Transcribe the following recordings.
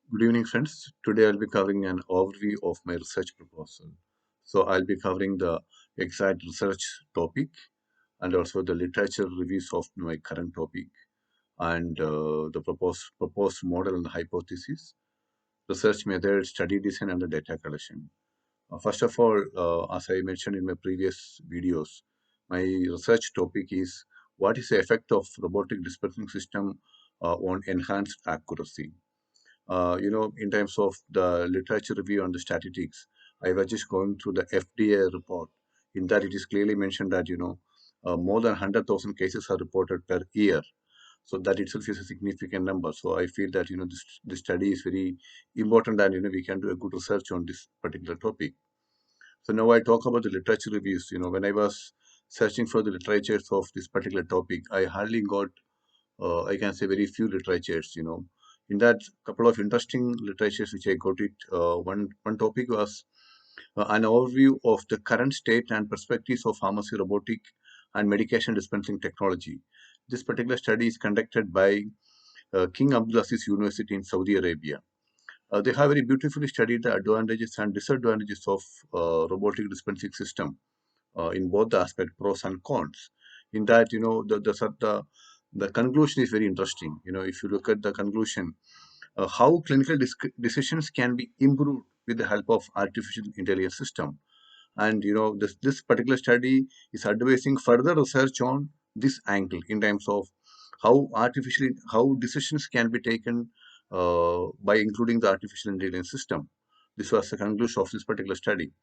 Good evening, friends. Today I'll be covering an overview of my research proposal. So I'll be covering the exact research topic and also the literature reviews of my current topic and the proposed model and hypothesis, research method, study design, and the data collection. First of all, as I mentioned in my previous videos, my research topic is what is the effect of robotic dispensing system on enhanced accuracy. In terms of the literature review and the statistics, I was just going through the FDA report. In that, it is clearly mentioned that more than 100,000 cases are reported per year. So that itself is a significant number. So I feel that this study is very important, and we can do a good research on this particular topic. So now I talk about the literature reviews. When I was searching for the literatures of this particular topic, I hardly got I can say very few literatures. In that couple of interesting literatures which I got it, one topic was an overview of the current state and perspectives of pharmacy robotic and medication dispensing technology. This particular study is conducted by King Abdulaziz University in Saudi Arabia. They have very beautifully studied the advantages and disadvantages of robotic dispensing system in both the aspect pros and cons. In that, the conclusion is very interesting. If you look at the conclusion, how clinical decisions can be improved with the help of artificial intelligence system. And this particular study is advising further research on this angle in terms of how decisions can be taken by including the artificial intelligence system. This was the conclusion of this particular study.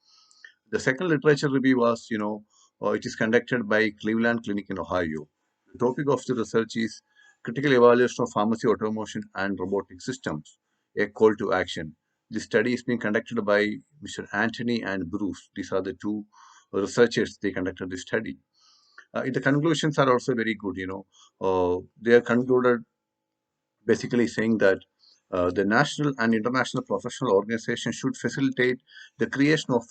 The second literature review was, it is conducted by Cleveland Clinic in Ohio. The topic of the research is critical evaluation of pharmacy automation and robotic systems, a call to action. This study is being conducted by Mr. Anthony and Bruce. These are the two researchers. They conducted this study. The conclusions are also very good. They are concluded basically saying that the national and international professional organizations should facilitate the creation of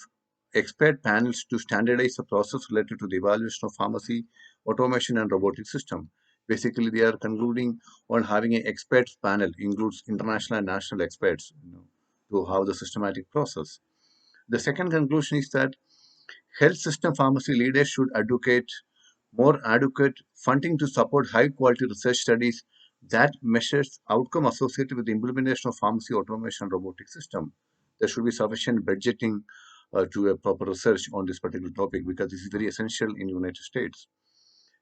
expert panels to standardize the process related to the evaluation of pharmacy, automation, and robotic system. Basically, they are concluding on having an experts panel, includes international and national experts, to have the systematic process. The second conclusion is that health system pharmacy leaders should advocate more adequate funding to support high quality research studies that measures outcome associated with the implementation of pharmacy automation and robotic system. There should be sufficient budgeting to a proper research on this particular topic because this is very essential in the United States.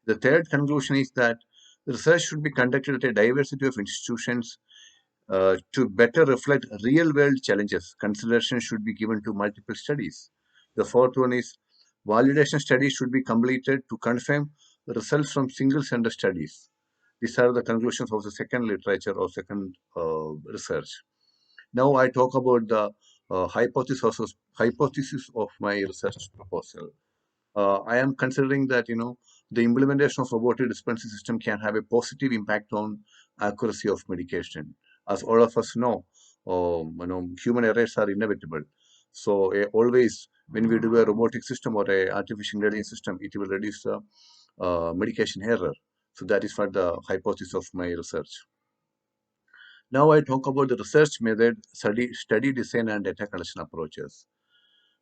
The third conclusion is that the research should be conducted at a diversity of institutions to better reflect real world challenges. Consideration should be given to multiple studies. The fourth one is validation studies should be completed to confirm the results from single center studies. These are the conclusions of the second literature or second research. Now I talk about the hypothesis of my research proposal. I am considering that the implementation of robotic dispensing system can have a positive impact on accuracy of medication. As all of us know, human errors are inevitable. So always when we do a robotic system or a artificial intelligence system, it will reduce the medication error. So that is what the hypothesis of my research. Now I talk about the research method, study design, and data collection approaches.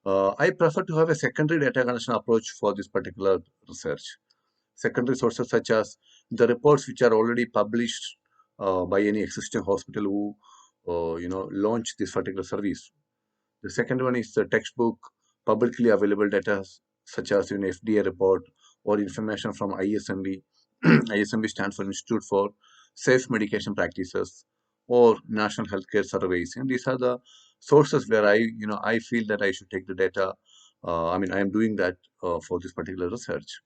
I prefer to have a secondary data collection approach for this particular research. Secondary sources such as the reports which are already published by any existing hospital who launch this particular service. The second one is the textbook, publicly available data such as FDA report or information from ISMB. ISMB stands for Institute for Safe Medication Practices or National Healthcare Surveys. And these are the sources where I feel that I should take the data. I am doing that for this particular research.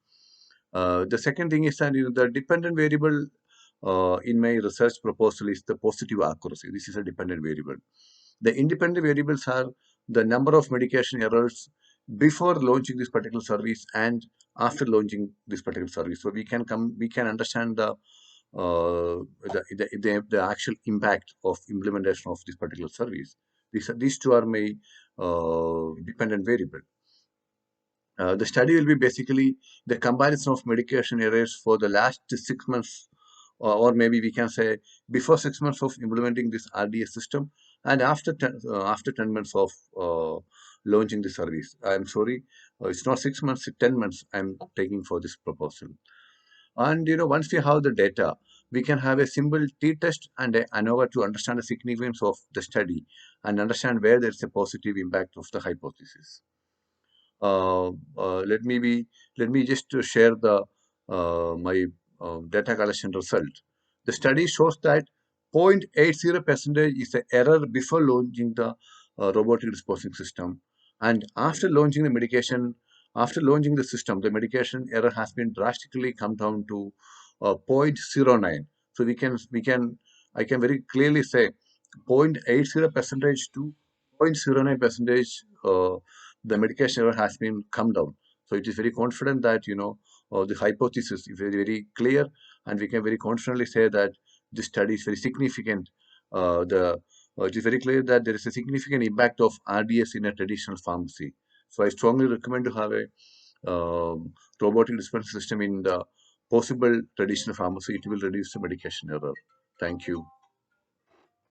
The second thing is that the dependent variable in my research proposal is the positive accuracy. This is a dependent variable. The independent variables are the number of medication errors before launching this particular service and after launching this particular service. So we can understand the actual impact of implementation of this particular service. These two are my dependent variable. The study will be basically the comparison of medication errors for the last 6 months, or maybe we can say before 6 months of implementing this RDS system And after 10 months of launching the service, I'm sorry, it's not 6 months, it's 10 months I'm taking for this proposal. And once we have the data, we can have a simple t-test and a ANOVA to understand the significance of the study and understand where there's a positive impact of the hypothesis. uh, let me be let me just share the my data collection result. The study shows that 0.80% is the error before launching the robotic disposing system, and after launching the system, the medication error has been drastically come down to zero point zero 0.09. So we can I can very clearly say 0.80 percentage to 0.09 percentage. The medication error has been come down. So it is very confident that the hypothesis is very clear, and we can very confidently say that this study is very significant. The It is very clear that there is a significant impact of RDS in a traditional pharmacy. So I strongly recommend to have a robotic dispensing system in the possible traditional pharmacy. It will reduce the medication error. Thank you.